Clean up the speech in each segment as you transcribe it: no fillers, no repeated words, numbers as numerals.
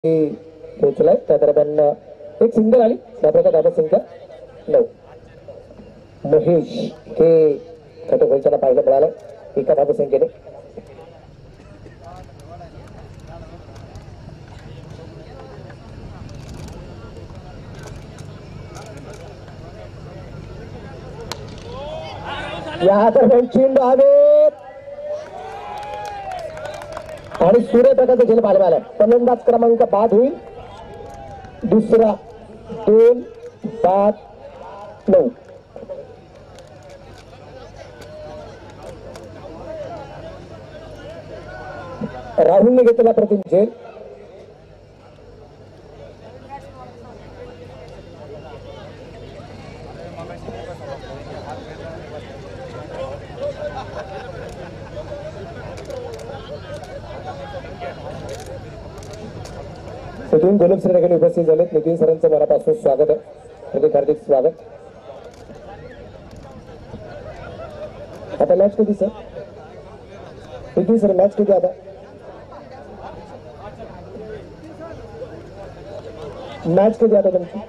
पोहोचलाय. त्या दरम्यान एक सिंगल आली. त्याप्रकारे धावसंख्या 9. महेश हे खटोपैच्याला पाहायला मिळालं एका धावसंख्येने. या दरम्यान चेंडू हवेत आणि सूर्यप्रकाश झेल पाहायला मिळाला. फलंदाज क्रमांक बाद होईल. दुसरा 2 बाद 9. राहुलने घेतलेला प्रथम झेल. नितीन गोलप सर ठिकाणी उपस्थित झालेत. नितीन सरांचं मनापासून स्वागत आहे. हार्दिक हार्दिक स्वागत. आता मॅच कधी सर? नितीन सर मॅच कधी? आता मॅच कधी आता तुमची?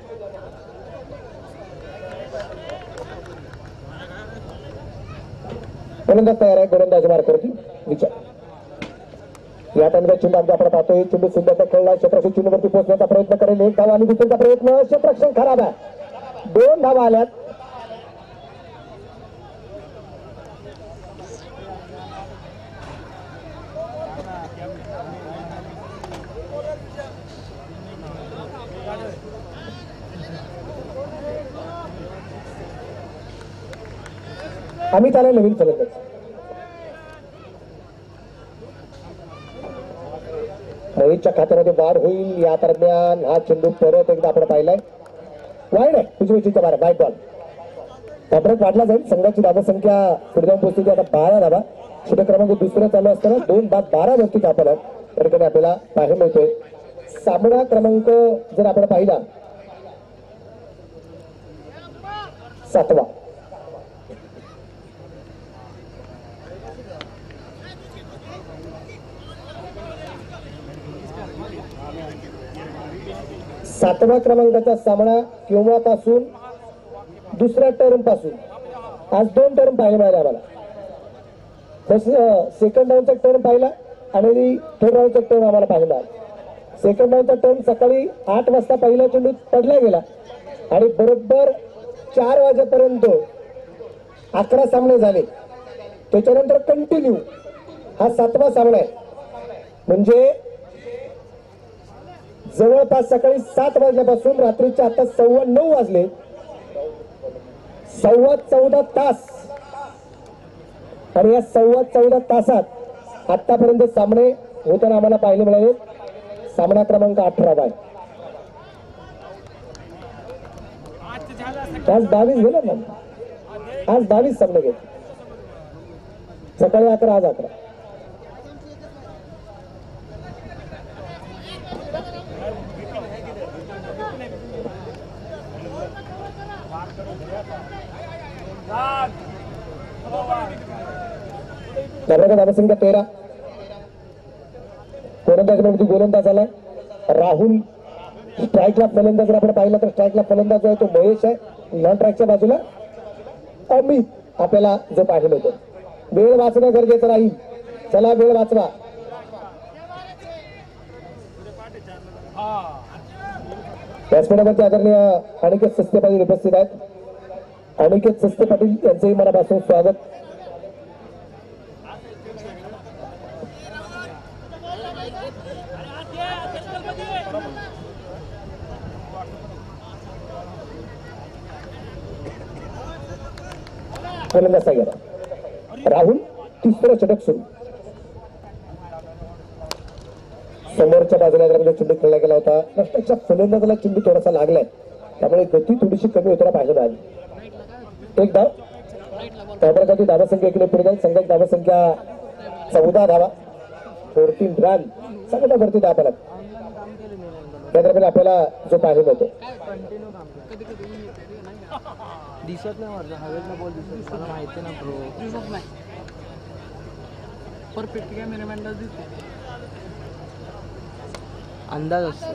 गोलंदाज तयार आहे. गोलंदाज मार्कवरती विचार. या टर्नचा चेंडू आपण पाहतोय. चेंडू सुंदर खेळला. क्षेत्ररक्षक चेंडूवरती पोहोचण्याचा प्रयत्न करेल. एक धाव आणि दुसऱ्याचा प्रयत्न. क्षेत्ररक्षण खराब आहे. 2 धावा आल्यात. आम्ही त्याला नवीन फलंदाज. महेशच्या खात्यामध्ये वाढ होईल. या दरम्यान हा चेंडू परत एकदा आपण पाहिलाय. वाईड आहे. उजवीच्या बाहेर वाईट बॉल. परत वाढला जाईल. संघाची धावसंख्या पुढे जाऊन पोहोचली आता 12 धावा. षटक क्रमांक दुसरा चालू असताना 2 बाद 12 वरती धावला त्या ठिकाणी आपल्याला पाहायला मिळतोय. सामना क्रमांक जर आपण पाहिला 7वा. सातवा क्रमांकाचा सामना केव्हापासून? दुसऱ्या टर्म पासून. आज 2 टर्म पाहायला मिळाले आम्हाला. सेकंड राऊंडचा टर्म पाहिला आणि थर्ड राऊंडचा टर्म आम्हाला पाहायला मिळाला. सेकंड राऊंडचा टर्म सकाळी 8 वाजता पहिला चेंडू पडला गेला आणि बरोबर 4 वाजेपर्यंत 11 सामने झाले. त्याच्यानंतर कंटिन्यू हा 7वा सामना आहे. म्हणजे जवळपास सकाळी 7 वाजल्यापासून रात्रीच्या आता 9:15 वाजले. 14.25 तास. आणि या 14.25 तासात आतापर्यंत सामने होताना आम्हाला पाहायला मिळाले. सामना क्रमांक 18 आहे. आज 22 गेले ना. आज 22 सामने गेले. सकाळी 11 आज 11. धावसंख्या 13. गोलंदाज आलाय राहुल. स्ट्राईकला फलंदाज जर आपण पाहिला तर स्ट्राईकला फलंदाज जो आहे तो महेश आहे. नॉन ट्रॅकच्या बाजूला अमित आपल्याला जो पाहिलं होतं. वेळ वाचणं गरजेचं राहील. चला वेळ वाचवा. व्यासपीठावरती आदरणीय अनिकेत सस्ते पाटील उपस्थित आहेत. अनिकेत सस्ते पाटील यांचंही मनापासून स्वागत. फलंदाज गेला राहुल. 3रं षटक सुरू. समोरच्या बाजूला चेंडू खेळला गेला होता. प्रत्यक्षात फलंदाजाला चेंडू थोडासा लागलाय. त्यामुळे गती थोडीशी कमी होताना पाहायला मिळाली. एक धाव. त्याप्रकारची धावसंख्या इकडे पुढे जाईल. संघाची धावसंख्या 14 धावा. 14 रन. संघावरती धाव आला. त्या दरम्यान आपल्याला जो पाहिजे होतो दिसत नाही माझं हवेतला बॉल दिसत मला माहिती ना ब्रो दिसत नाही परफेक्ट कॅमेरामॅनला दिसतो अंदाज असतो.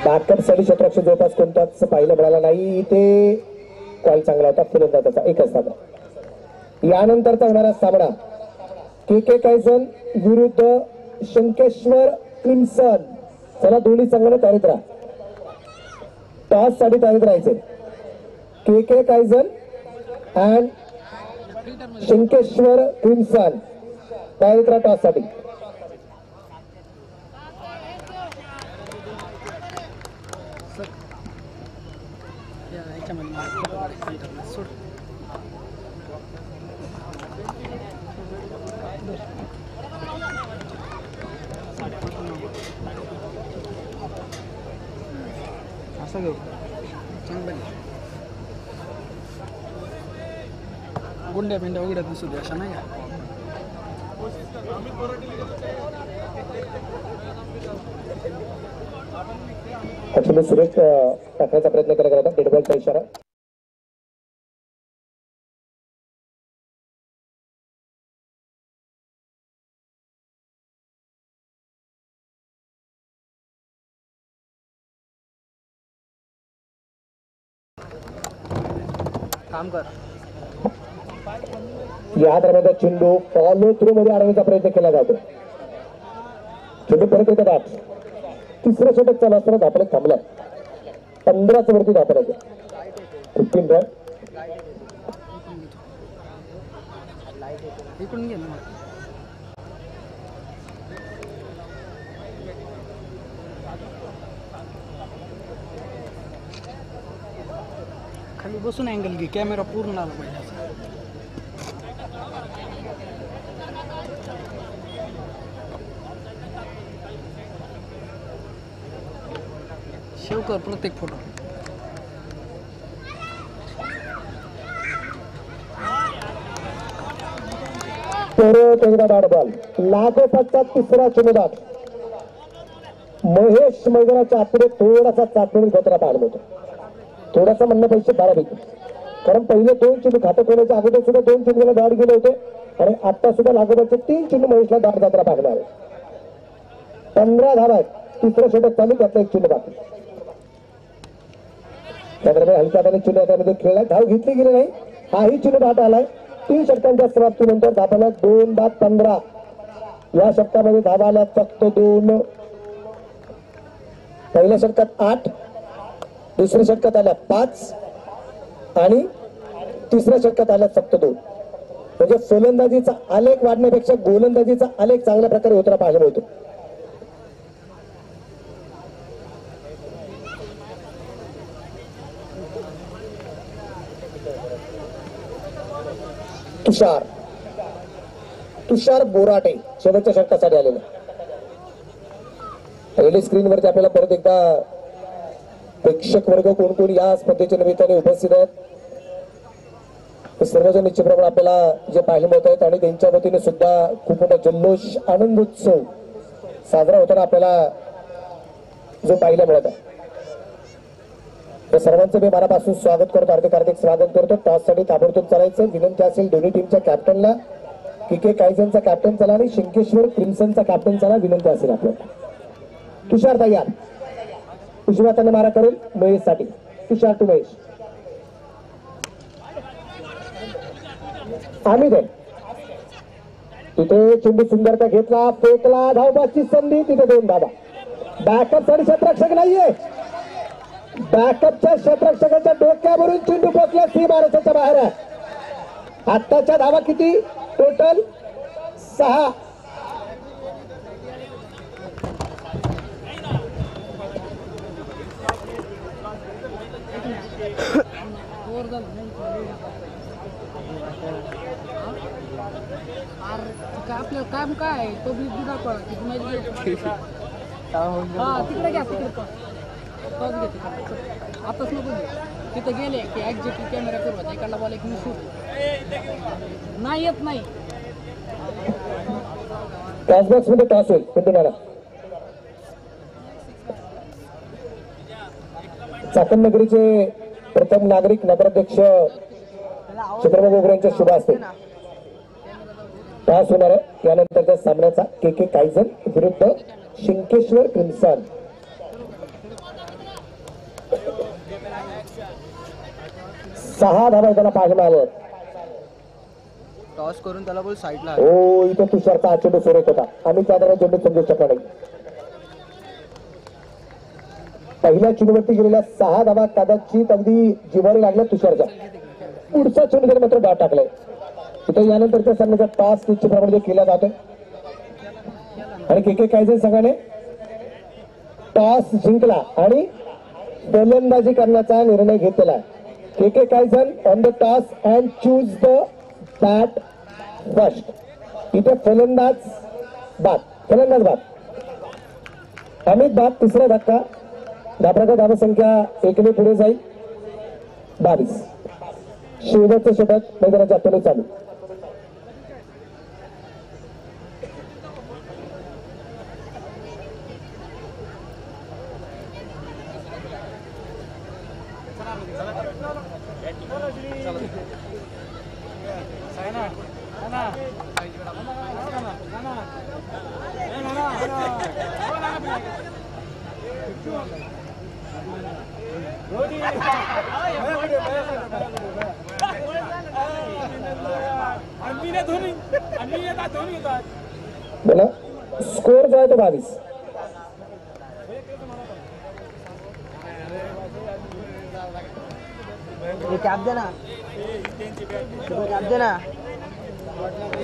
बॅकअप साठी क्षेत्ररक्षक जवळपास कोणताच पाहायला मिळाला नाही. इथे कॉल चांगला होता फलंदाजाचा, एकच धावा. यानंतरचा होणारा सामना के कायझन विरुद्ध शंकेश्वर क्रिम्सन. चला दोन्ही संघाने तयारीत राहा, टॉस साठी तयारीत राहायचे. के कायझन अँड शंकेश्वर क्रिम्सन तयारीत राहा टॉस साठी. असं घेऊ गुंड्या पिंड्या उघड्या दिसू दे अशा नाही का. अक्षय सुरेश टाकण्याचा प्रयत्न केला होता, डेडबॉलचा इशारा. काम कर. या दरम्यान चेंडू फॉलो थ्रू मध्ये आणण्याचा प्रयत्न केला जातो. चेंडू परत येतात आत. तिसरं षटक चालू असताना धापडे थांबलाय. 15 वरती धापडायचे. 15 रन. इकडून घे ना. खाली बसून अँगल घे, कॅमेरा पूर्ण आला पाहिजे. शेव कर प्रत्येक फोटो. परत एकदा बॅट बॉल. लागोपाठचा तिसरा चेंडू बाद. महेश मैदानाच्या आतमध्ये थोडासा चाचणी खतरा पाहायला होतो. थोडासा म्हणण्यापेक्षा बऱ्यापैकी, कारण पहिले 2 चेंडू खातं कोणाच्या अगोदर सुद्धा 2 चेंडूला दाट गेले होते आणि आता सुद्धा लागोपाठचे 3 चेंडू महेशला दाट जात्रा पाहणार आहे. 15 धावा आहेत. तिसरं षटक चालू, त्यातला 1 चेंडू बाकी. त्या दरम्यान हलक्या हाताने चेंडू त्यामध्ये खेळलाय, धाव घेतली गेली नाही. हाही चेंडू दाट आलाय. 3 षटकांच्या समाप्तीनंतर धावाला 2 बाद 15. या षटकामध्ये धावाला फक्त 2. पहिल्या षटकात 8, दुसऱ्या षटकात आल्या 5 आणि तिसऱ्या षटकात आल्या फक्त 2. म्हणजे फलंदाजीचा आलेख वाढण्यापेक्षा गोलंदाजीचा आलेख चांगल्या प्रकारे होताना पाहायला मिळतो. तुषार बोराटे शेवटच्या षटकासाठी आलेले. रेडी स्क्रीनवरती आपल्याला परत एकदा प्रेक्षक वर्ग कोण कोण या स्पर्धेच्या निमित्ताने उपस्थित आहेत सर्वजण निश्चितप्रमाणे आपल्याला जे पाहायला मिळत आहेत आणि त्यांच्या वतीने सुद्धा खूप मोठा जल्लोष आनंद उत्सव साजरा होताना आपल्याला जो पाहायला मिळत आहे. त्या सर्वांचं मी मनापासून स्वागत करतो, हार्दिक स्वागत करतो. टॉस साठी ताबडतोब चालायचं विनंती असेल दोन्ही टीमच्या कॅप्टनला. के कायझनचा कॅप्टन चला आणि शंकेश्वर क्रिम्सनचा कॅप्टन चला विनंती असेल आपल्याला. तुषार तयार. उजव्या हाताने मारा करेल महेश साठी. तुषार टू महेश. आम्ही दे तिथे चेंडू सुंदरता घेतला, फेकला, धावबाची संधी, तिथे 2 धावा. बॅकअप साठी क्षेत्ररक्षक नाहीये. बॅकअपच्या क्षेत्ररक्षकाच्या डोक्यावरून चेंडू पोचला, सीमारेषेच्या बाहेर आहे. आत्ताच्या धावा किती टोटल? 6. आपलं काम काय पब्लिक बुडा तिकडे घ्या, तिकडे आताच नको तिथे गेले की एक्झॅक्टली कॅमेरा करू एकाला बोला की मी शूट नाही येत नाही. टॉस बॉक्स मध्ये टॉस होईल. कुठून चाकण नगरीचे प्रथम नागरिक नगराध्यक्ष चंद्रबाबू गोगरे यांच्या शुभ असते. टॉस होणार आहे यानंतरच्या सामन्याचा के के कायझन विरुद्ध शिंकेश्वर क्रिम्सन. सहा धावा त्याला पाहायला मिळाले. टॉस करून त्याला बोल साईडला. हो इथं तुषारचा चेंडू सुरेख होता. आम्ही त्या दरम्यान चेंडू समजू शकलो नाही. पहिल्या चेंडूवरती गेलेल्या 6 धावा कदाचित अगदी जिव्हारी लागल्या तुषारच्या. पुढचा चेंडू त्याने मात्र बॅट टाकलाय. इथं यानंतरच्या सामन्याचा टॉस निश्चितप्रमाणे केला जातोय आणि के के कायझन संघाने टॉस जिंकला आणि फलंदाजी करण्याचा निर्णय घेतलेला आहे. के के कायझन on the toss and choose the bat first. इथे फलंदाज बाद. अमित बाद तिसरा धक्का. धाब्याचा धावसंख्या 1 ने पुढे जाईल. 22. शेवटचं षटक मैदानाच्या आतून चालू. बोला स्कोर जो आहे तो 22.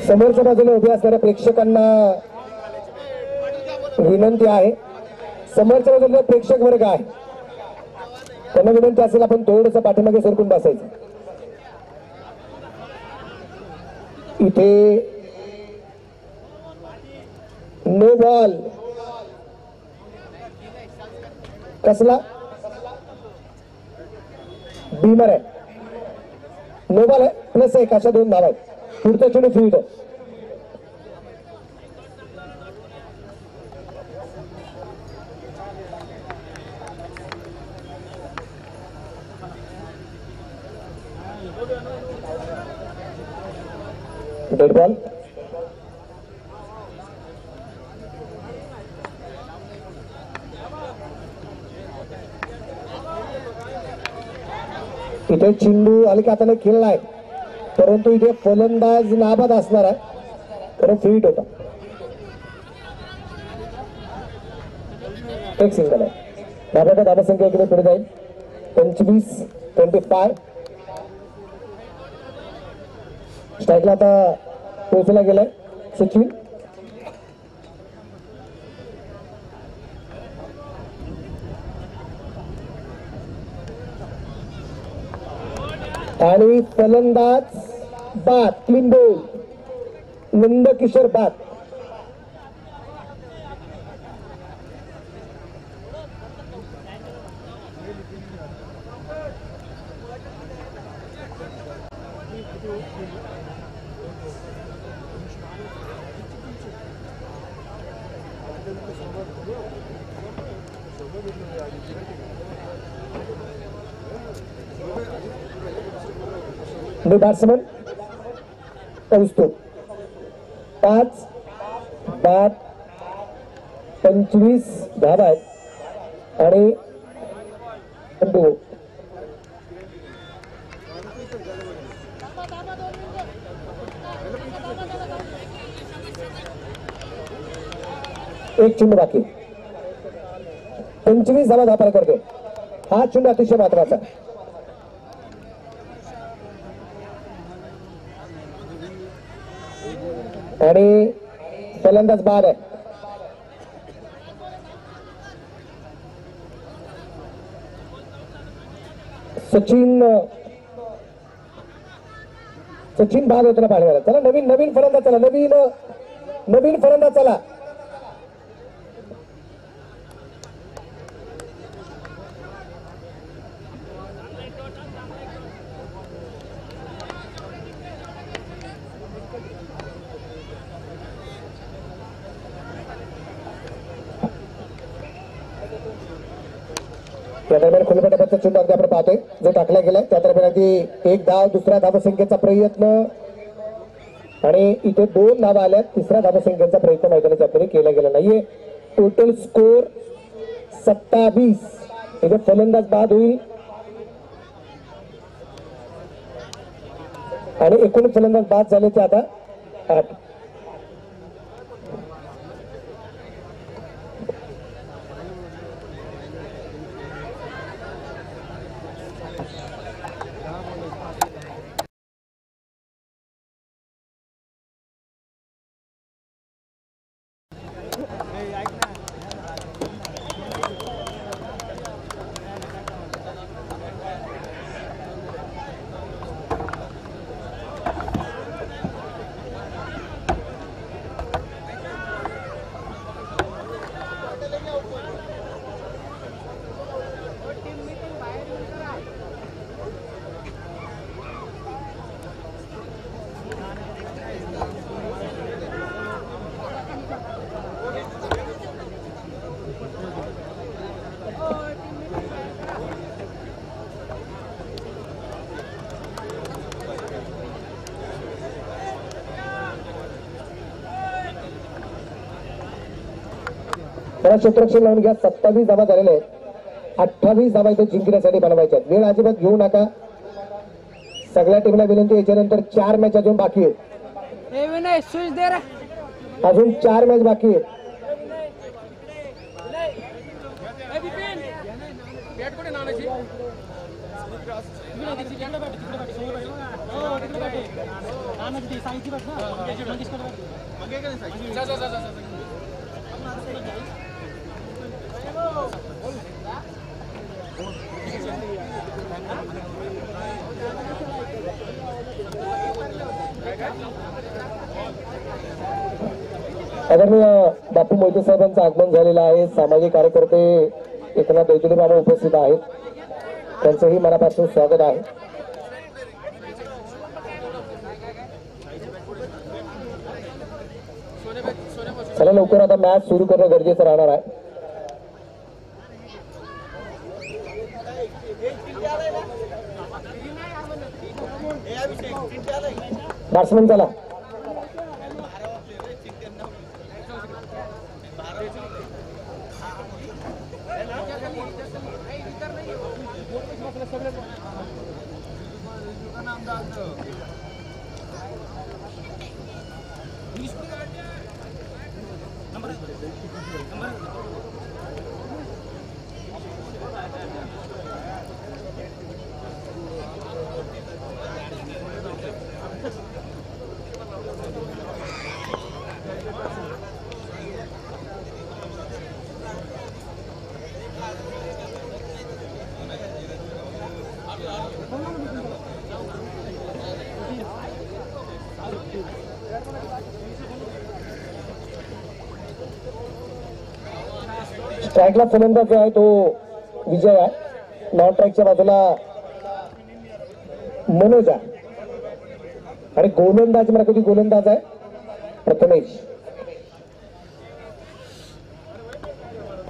समोरच्या बाजूला उभे असणाऱ्या प्रेक्षकांना विनंती आहे. समोरच्या बाजूला प्रेक्षक वर्ग आहे त्यांना विनंती असेल आपण थोडंसं पाठीमागे सरकून बसायचं. इथे नो बॉल कसला बीमर आहे. नो बॉल आहे प्लस 1 अशा 2 धावा आहेत. पुढचा चेंडू फ्री हिट. Dead ball. इथे चेंडू हलक्या हाताने खेळलाय परंतु इथे फलंदाज नाबाद असणार आहे कारण फ्री हिट होता. एक सिंगल आहे. धाब्याचा धावसंख्या इकडे पुढे जाईल 25-25. स्ट्राईकला आता पोहोचला गेलाय सचिन. आणि फलंदाज बाद. क्लीन बोल. नंदकिशोर बाद. बॅट्समन पोहोचतो 5 बाद 25 धावा आहेत आणि एक चेंडू बाकी. 25 धावा धापार करतो. हा चेंडू अतिशय महत्वाचा. आणि फलंदाज बाद आहे. सचिन बाद होताना पाहिजे. चला नवीन फलंदाज. चला नवीन फलंदाज. चला त्या दरम्यान खुलपटाचा चेंडू अगदी आपण पाहतोय जो टाकला गेलाय. त्या दरम्यान अगदी एक धाव दुसऱ्या धावसंख्येचा प्रयत्न आणि इथे 2 धावा आल्या. तिसऱ्या धावसंख्येचा प्रयत्न मैदानाच्या आतमध्ये केला गेला नाहीये. Total score 27. इथे फलंदाज बाद होईल आणि एकूण फलंदाज बाद झाले ते आता 8. त्याला क्षेत्ररक्षण लावून घ्या. 27 धावा झालेल्या आहेत. 28 धावा इथे जिंकण्यासाठी बनवायच्या आहेत. वेळ अजिबात घेऊ नका. सगळ्या टीमला विनंती. याच्यानंतर 4 मॅच अजून बाकी आहेत. अजून 4 मॅच बाकी आहेत. आदरणीय बापू मोहिते साहेबांचं आगमन झालेलं आहे. सामाजिक कार्यकर्ते एकनाथ दैतुले बाबा उपस्थित आहेत. त्यांचंही मनापासून स्वागत आहे. चला लवकर आता मॅच सुरू करणं गरजेचं राहणार आहे. बॅट्समन चला. स्ट्राईकला फलंदाज जो आहे तो विजय आहे. नॉन स्ट्राईकच्या बाजूला मनोज आहे आणि गोलंदाज मला कधी गोलंदाज आहे प्रथमेश.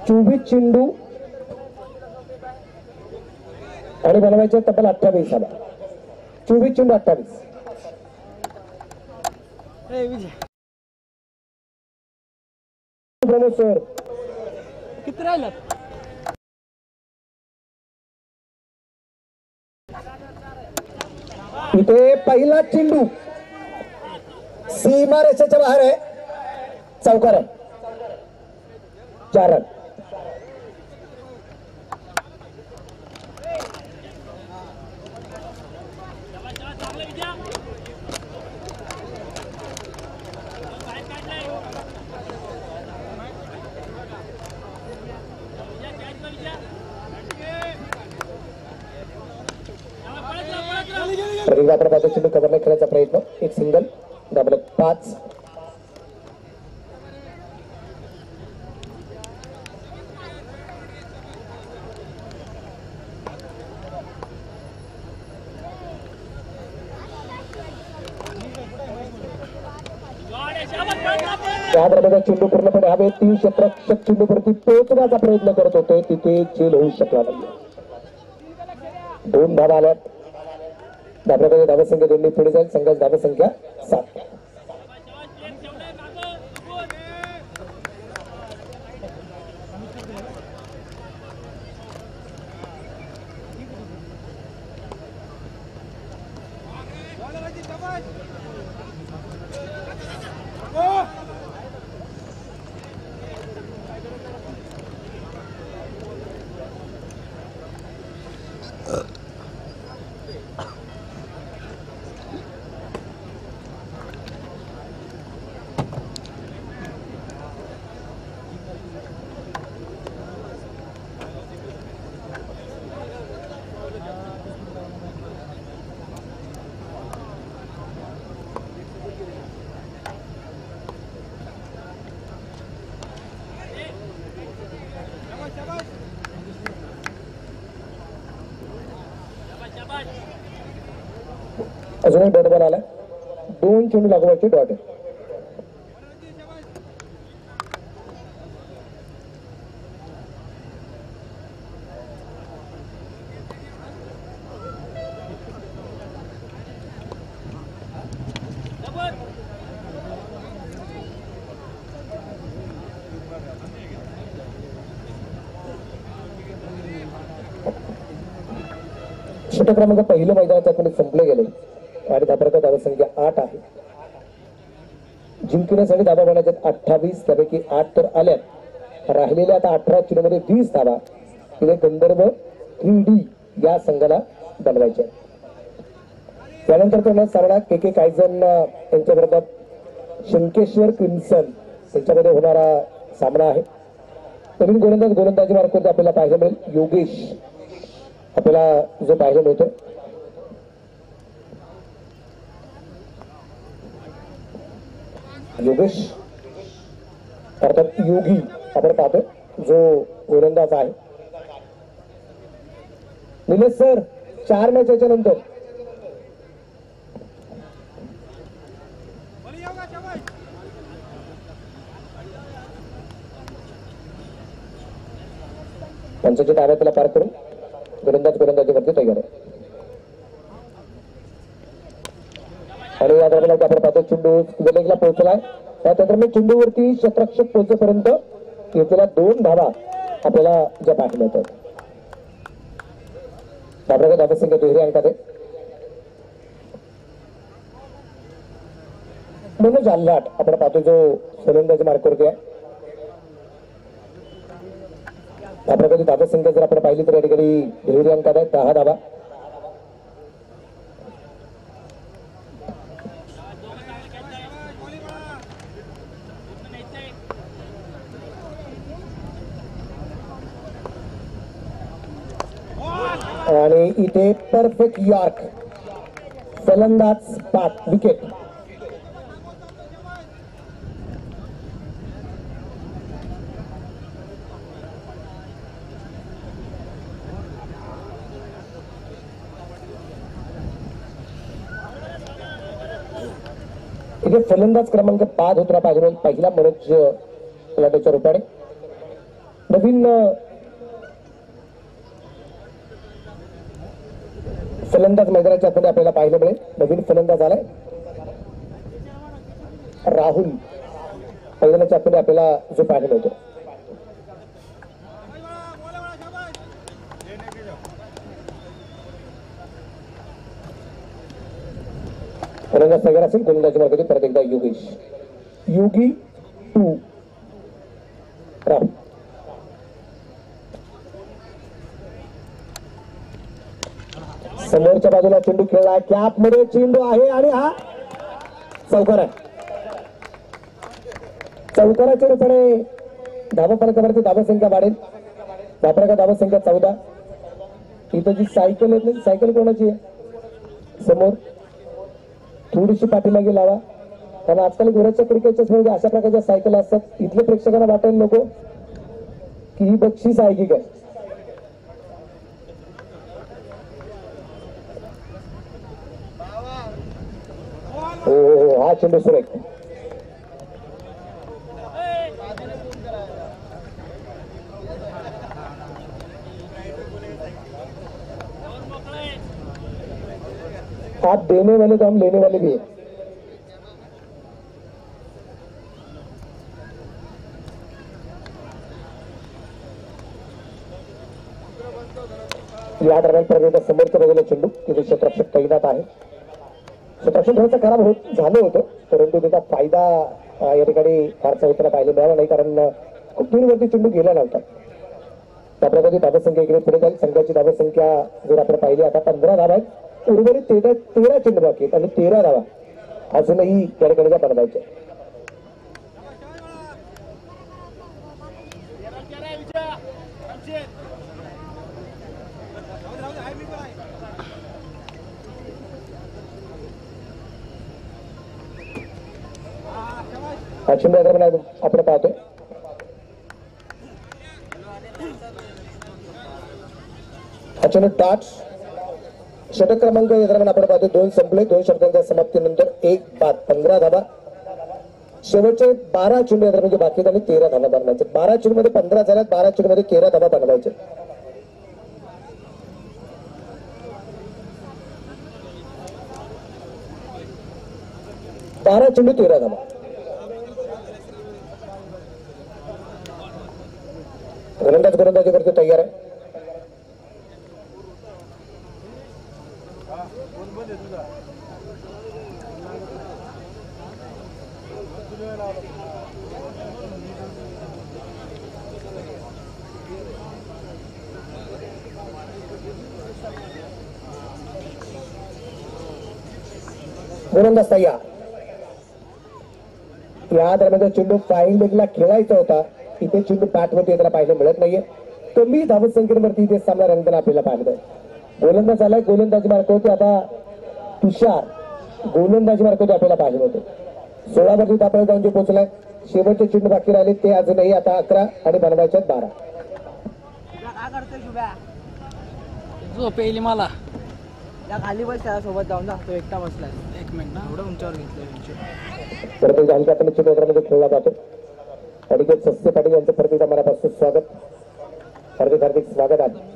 24 चेंडू आणि बनवायचे तब्बल 28 आला. 24 चेंडू 28. सर किती राहिलं? इथे पहिला चेंडू सीमारेषेच्या बाहेर आहे. चौकार आहे. 4 रन. आपण पाहतो चेंडू कव्हर खेळायचा प्रयत्न. एक सिंगल. डबल 5. त्याप्रमाणे चेंडू पूर्णपणे हवे. 3 क्षेत्ररक्षक चेंडूवरती पोहोचण्याचा प्रयत्न करत होते. तिथे चेल होऊ शकला नाही. 2 धावा आल्यात. त्याप्रकारे धावसंख्या 2 पुढे जाईल. संघाची धावसंख्या 7. अजून एक डॉट बॉल आला, 2 चेंडू लागूवरची डॉट आहे. षटक क्रमांक पहिलं मैदानाच्या संपले गेले आणि धाब्याचा धावसंख्या 8 आहे. जिंकण्यासाठी धाबा बनवायच्यात 28, त्यापैकी 8 तर आल्यात. राहिलेल्या आता 18 चेंडूमध्ये 20 धाबा तिथे गंधर्व 3D या संघाला बनवायचे. त्यानंतर तो मॅच सामना के कायझन यांच्या विरोधात शंकेश्वर क्रिम्सन यांच्यामध्ये होणारा सामना आहे. नवीन गोलंदाजी मार्कवरती आपल्याला पाहायला मिळेल योगेश आपल्याला जो पाहायला मिळतो. योगेश अर्थात योगी आपण पाहतो जो गोलंदाज आहे. निलेश सर 4 मॅच याच्या नंतर पंचाची ताब्यात त्याला पार करून गोलंदाजीवरती तयार आहे. आणि या दरम्यान आपण पाहतो चेंडू लेगला पोहोचलाय. त्यानंतर चेंडूवरती क्षेत्ररक्षक पोहोचेपर्यंत घेतलेल्या 2 धावा आपल्याला ज्या पाहायला मिळतात. धाब्याचा धावसंख्या 2 अंकात आहे. मनोज आल्हाट आपण पाहतो जो गोलंदाजी मार्कवरती आहे. धाब्याची धावसंख्या जर आपण पाहिली तर या ठिकाणी 2 अंकात आहे, 10 धावा. आणि इथे परफेक्ट यॉर्क फलंदाज बाद विकेट. इथे फलंदाज क्रमांक 5 होता पाहिजे पहिला मनोज लाटेच्या रूपाने. नवीन फलंदाज मैदानाच्या आतमध्ये आपल्याला पाहायला मिळेल. नवीन फलंदाज आलाय राहुल मैदानाच्या आतमध्ये आपल्याला जो पाहायला मिळतो. फलंदाज तयार असेल. गोलंदाजी मार्गाने परत एकदा योगेश योगी 2 राहुल. समोरच्या बाजूला चेंडू खेळला, कॅप मध्ये चेंडू आहे आणि हा चौकार आहे. चौकाराच्या रूपाने धाबा फलकावरती धावसंख्या वाढेल. धाबा धावसंख्या 14. इथं जी सायकल येत नाही सायकल कोणाची आहे समोर थोडीशी पाठीमागे लावा, कारण आजकाल गोऱ्याच्या क्रिकेटच्या स्पर्धेत अशा प्रकारच्या सायकल असतात. इथल्या प्रेक्षकांना वाटायला नको की ही बक्षीस आहे की काय. हो हा चेंडू सुरेख. आप देने वाले तो हम लेने वाले भी है. या दरम्यान प्रवेश समोरच्या बाजूला चेंडू तिथे क्षेत्ररक्षक तैनात आहे. क्षेत्ररक्षक थोडंसं खराब झालं होतं परंतु त्याचा फायदा या ठिकाणी फारसा होताना पाहायला मिळाला नाही, कारण खूप दूरवरती चेंडू गेला नव्हता. त्या प्रकारची धावसंख्या इकडे पुढे जाईल. संघाची धावसंख्या जर आपण पाहिली आता 15 धावा आहेत. उर्वरित 13 चेंडू बाकी आहेत आणि 13 धावा अजूनही या ठिकाणी बनवायच्या. हा चेंडू दरम्यान आपण पाहतोय हा चेंडू टच षटक क्रमांक या दरम्यान आपण पाहतो 2 संपले. 2 षटकांच्या समाप्तीनंतर 1 बाद 15 धावा. शेवटचे 12 चेंडू या दरम्यान बाकी झाले 13 धावा बनवायचे. 12 चेंडू मध्ये 15 झाल्यात. 12 चेंडू मध्ये 13 धावा बनवायचे. बारा चेंडू 13 धावा. गोलंदाजी करतो तयार आहे. गोलंदाज तयार. या दरम्यान चेंडू फाईन लेगला खेळायचा होता. इथे चेंडू पॅटवरती येताना पाहायला मिळत नाहीये. कमी धावसंख्येवरती इथे सामना रंगताना आपल्याला पाहिलं. गोलंदाज आलाय. गोलंदाजी मार्गावरती आता तुषार गोलंदाजी मार्गावरती आपल्याला पाहिजे होते. 16 वरती आपल्याला जाऊन जे पोहोचलाय. शेवटचे चेंडू बाकी राहिले ते अजूनही आता 11 आणि बनवायचे 12. झोप येईल मला. या खाली बस त्यासोबत जाऊन तो एकटा बसलाय. 1 मिनिट ना एवढं उंचावर घेतलं. प्रत्येक जाणीच्या आपण चित्रमध्ये खेळला जातो. अडिकेत सस्ते पाटील यांचं प्रत्येक मनापासून स्वागत. हार्दिक स्वागत आहे.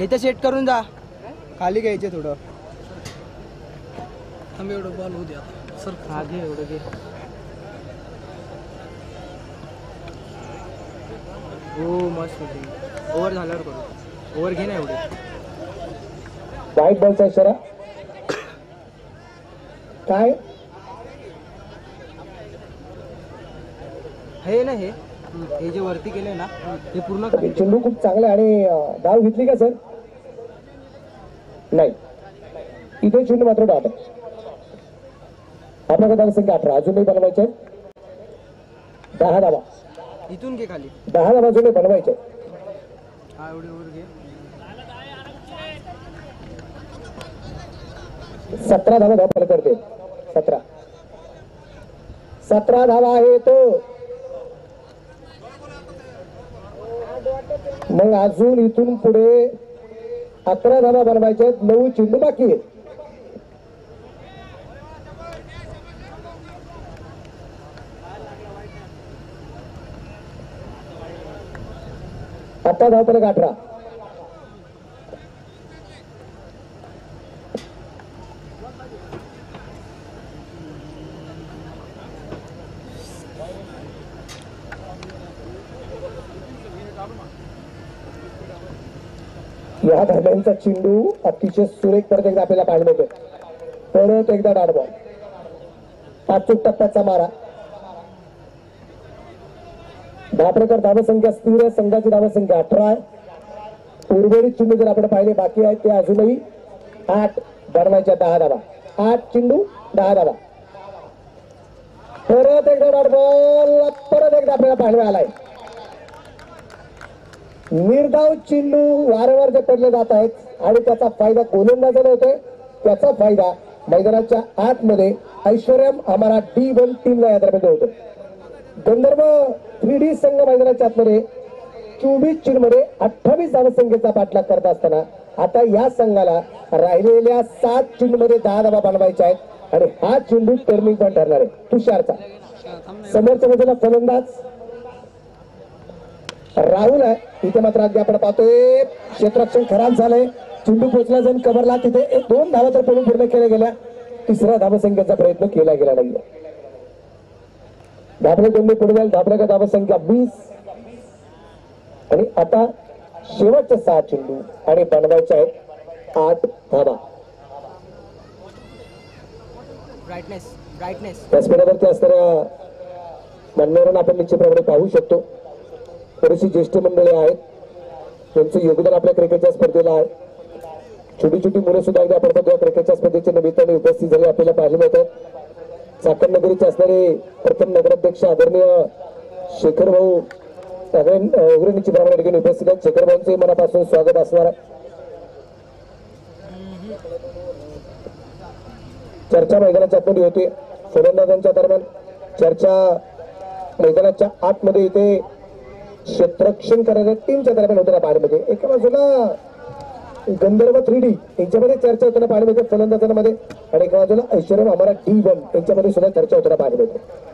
इथे सेट करून जा. खाली घ्यायचे थोडं. थांब एवढं बॉल होऊ द्या सर. हा घे एवढं घे. हो मस्त होती. ओव्हर झाल्यावर करू. ओव्हर घे ना एवढे. व्हाईट बॉलचा इशारा काय हे ना हे जे वरती केले ना हे पूर्ण खाली. चेंडू खूप चांगला आणि धाव घेतली का सर? नाही. इथे चेंडू मात्र डाट. आपल्याकडे धावसंख्या 18 अजूनही बनवायचे. 10 धावा. इथून घे खाली. 10 धावा अजूनही बनवायचे. हा एवढे ओव्हर घे. 17 धावा धाव करते. 17 धावा आहे तो. मग अजून इथून पुढे 11 धावा बनवायचे. 9 चेंडू बाकी आहेत. आता धाव फलक 18. या दरम्यानचा चेंडू अतिशय सुरेख परत एकदा आपल्याला पाहायला मिळतोय. परत एकदा डॉट बॉल. 5 टप्प्याचा मारा. धापरेकर धावसंख्या स्थिर. संघाची धावसंख्या 18 आहे. उर्वरित चेंडू जर आपण पाहिले बाकी आहेत ते अजूनही 8 बनवायच्या. 10 धावा. 8 चेंडू 10 धावा. परत एकदा डॉट बॉल. परत एकदा आपल्याला पाहायला आलाय. निर्धाव चेंडू वारंवार जे पडले जात आहेत आणि त्याचा फायदा गोलंदाजाला होतोय. त्याचा फायदा मैदानाच्या आतमध्ये ऐश्वर्यम आम्हाला D1 टीमला या दरम्यान होतो. गंधर्व 3D संघ मैदानाच्या आतमध्ये 24 चेंडूमध्ये 28 धावसंख्येचा पाठलाग करत असताना आता या संघाला राहिलेल्या 7 चेंडूमध्ये 10 धावा बनवायच्या आहेत आणि हा चेंडू टर्निंग पॉईंट ठरणार आहे तुषारचा. समोरच्या बाजूला फलंदाज राहुल आहे. इथे मात्र अगदी आपण पाहतोय क्षेत्ररक्षण खराब झालंय. चेंडू पोचला जाऊन कव्हरला. तिथे 2 धावा तर पडून पूर्ण केल्या गेल्या. 3ऱ्या धावसंख्येचा प्रयत्न केला गेला नाही. धाबले दोन्ही पुढे धाबल्याच्या धावसंख्या 20 आणि आता शेवटचे 6 चेंडू आणि बनवायचे आहेत 8 धावा. त्याचबरोबरती असणाऱ्या मान्यवरांना आपण निश्चितप्रमाणे पाहू शकतो. बरीचशी ज्येष्ठ मंडळी आहेत. त्यांचं योगदान आपल्या क्रिकेटच्या स्पर्धेला आहे. छोटी छोटी मुलं सुद्धा अगदी आपण बघूया क्रिकेटच्या स्पर्धेच्या निमित्ताने उपस्थित झाले आपल्याला पाहायला मिळतात. चाकण नगरीचे असणारे प्रथम नगराध्यक्ष आदरणीय शेखर भाऊ उग्रनीची प्रमाणे ठिकाणी उपस्थित आहेत. शेखर भाऊंचे मनापासून स्वागत असणार आहे. चर्चा मैदानाच्या आतमध्ये होते. फलंदाजांच्या दरम्यान चर्चा मैदानाच्या आतमध्ये इथे क्षेत्ररक्षण करणाऱ्या टीमच्या दरम्यान होताना पाहण्यामध्ये एका बाजूला गंधर्व 3D यांच्यामध्ये चर्चा होताना पाहण्यामध्ये फलंदाजांमध्ये आणि एका बाजूला ऐश्वर्या आम्हाला D1 यांच्यामध्ये सुद्धा चर्चा होताना पाहण्यामध्ये.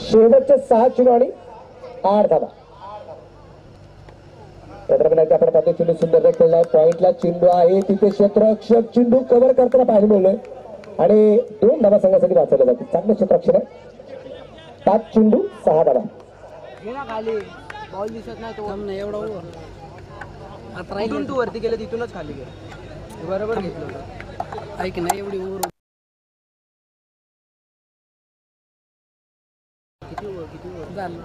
शेवटचे 6 चेंडू आणि 8 धावा. त्यादरम्यान आपण पाहतो चेंडू सुंदर खेळला आहे. पॉइंटला चेंडू आहे तिथे क्षेत्ररक्षक चेंडू कव्हर करताना पाहायला मिळलोय आणि 2 धावा संघासाठी वाचवले जाते. चांगलं क्षेत्ररक्षण आहे. 5 चेंडू 6 धावा. खाली बॉल दिसत नाही तो एवढा आता इथून तू वरती गेलं तिथूनच खाली गेलं बरोबर घेतलं होतं. ऐक ना एवढी ओव्हर झालं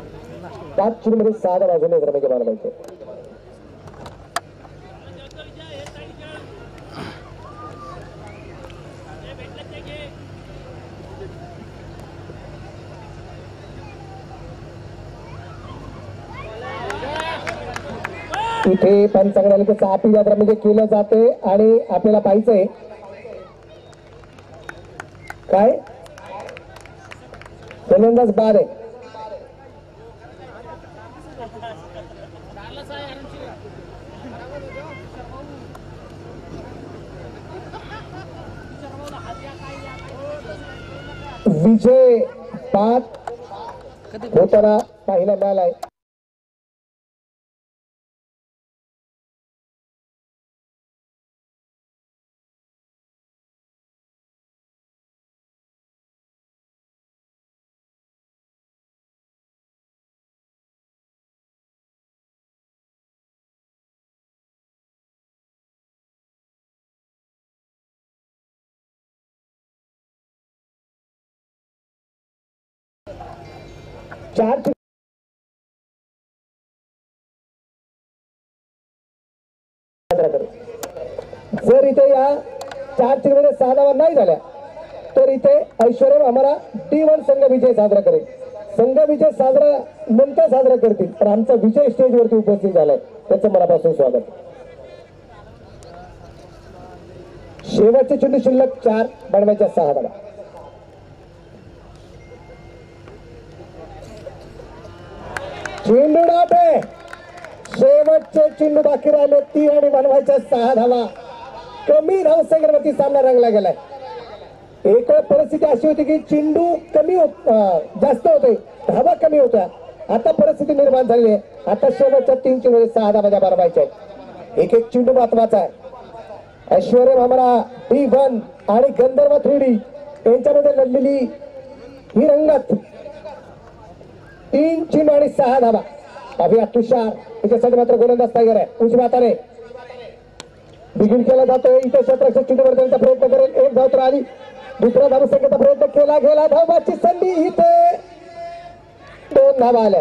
5 चेंडू मध्ये 6 धावा वाजवले क्रमांक मारवायचे. इथे पंचांगणाला आपी यात्रामध्ये केलं जाते आणि आपल्याला पाहायचंय काय फलंदाज बाद आहे. विजय बाद होताना पाहायला मिळालाय. चार जर इथे या 4 चेंडूमध्ये 6 धावा नाही झाल्या तर इथे ऐश्वर्या आम्हाला D1 संघ विजय साजरा करेल. संघ विजय साजरा नंतर साजरा करतील पण आमचा विजय स्टेजवरती उपस्थित झालाय त्याचं मनापासून स्वागत. शेवटचे चेंडू शिल्लक 4 बनवायच्या 6 धावा. चेंडू डाट आहे. शेवटचे चेंडू बाकी राहिले 3 आणि बनवायच्या 6 धावा. कमी धावसंख्येवरती सामना रंगला गेलाय. एक परिस्थिती अशी होती की चेंडू कमी जास्त होते धावा कमी होत्या. आता परिस्थिती निर्माण झाली आहे. आता शेवटच्या 3 चेंडू 6 धावा बनवायच्या आहेत. एक चेंडू महत्वाचा आहे. ऐश्वर्या आम्हाला D1 आणि गंधर्व 3D यांच्यामध्ये लढलेली ही रंगत 3 चेंडू आणि 6 धावा. अभिया तुषार त्याच्यासाठी मात्र गोलंदाज टायगर आहे. उजव्या हाताने बिगिन केला जातोय. इथे क्षेत्ररक्षक चेंडूवर देण्याचा प्रयत्न करेल. 1 धाव तर आली. दुसरा धावसंख्येचा प्रयत्न केला गेला. धावाची संधी इथे 2 धावा आल्या.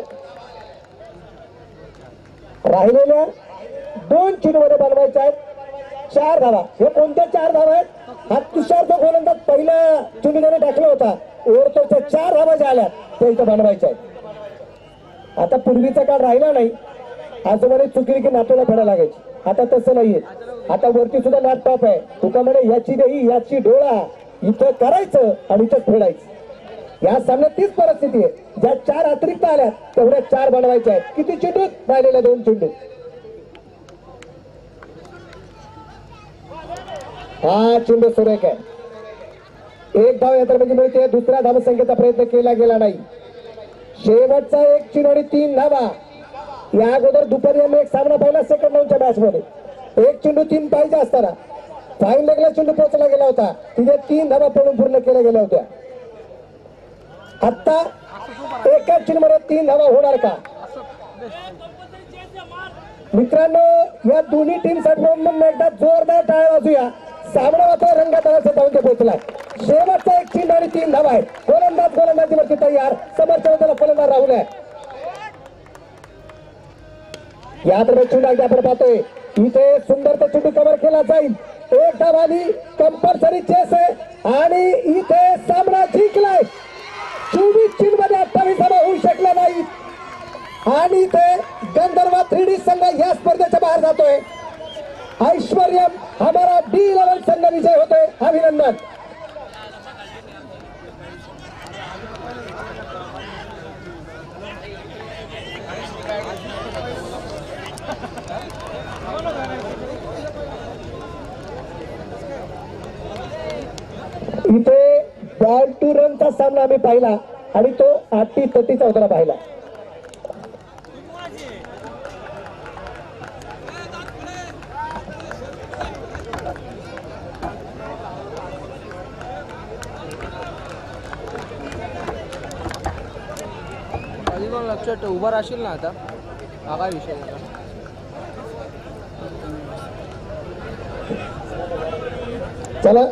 राहिलेल्या 2 चेंडूमध्ये बनवायच्या आहेत 4 धावा. हे कोणत्या 4 धावा आहेत? हा तुषार जो गोलंदाज पहिला चेंडू त्याने टाकला होता ओरतोच्या 4 धावा ज्या आल्या त्या इथं बनवायच्या आहेत. आता पूर्वीचा काळ राहिला नाही. आजोबाने चुकली की नातूला फेडा लागायची. आता तसं नाहीये. आता वरती सुद्धा नाट टॉप आहे. तुका म्हणे याची देही याची डोळा इथं करायचं आणि इथं फेडायचं. या सामन्यात तीच परिस्थिती आहे. ज्या 4 अतिरिक्त आल्या तेवढ्या 4 बनवायच्या आहेत. किती चेंडू राहिलेल्या 2 चेंडू. हा चेंडू सुरेख आहे. 1 धाव यात्रा म्हणजे मिळते. दुसऱ्या धावसंख्येचा प्रयत्न केला गेला नाही. शेवटचा 1 चेंडू आणि 3 धावा. या अगोदर दुपारी आम्ही एक सामना पाहिला सेकंड राऊंडच्या मॅच मध्ये. 1 चेंडू 3 पाहिजे असताना फाईन लेगला चेंडू पोहोचला गेला होता. तिथे 3 धावा पडून पूर्ण केल्या गेल्या होत्या. आता एकाच चेंडू मध्ये 3 धावा होणार का? मित्रांनो, या दोन्ही टीम साठी एकदा जोरदार टाळ्या वाजूया. सामना मात्र रंगतळाचा जाऊन ते पोहोचलाय. शेवटचा एक चेंडू आणि 3 धावा आहे. गोलंदाजीवरती तयार. समोरच्या बाजूला फलंदाज राहुल आहे. या दरम्यान चेंडू आपण पाहतोय इथे सुंदरचा चेंडू कव्हर केला जाईल. एक धाव आली. कंपल्सरी चेस आहे आणि इथे सामना जिंकलाय. 24 चेंडूमध्ये 28 धावा होऊ शकल्या नाही आणि इथे गंधर्व 3D संघ या स्पर्धेच्या बाहेर जातोय. ऐश्वर्यम हमारा D11 संघ विजय होतोय. अभिनंदन. इथे बॉल टू रनचा सामना आम्ही पाहिला आणि तो 80-30चा होताना पाहिला. लक्षात उभा राहशील ना आता. हा काय विषय झाला. चला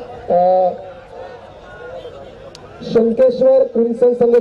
शंकेश्वर क्रिम्सन संघ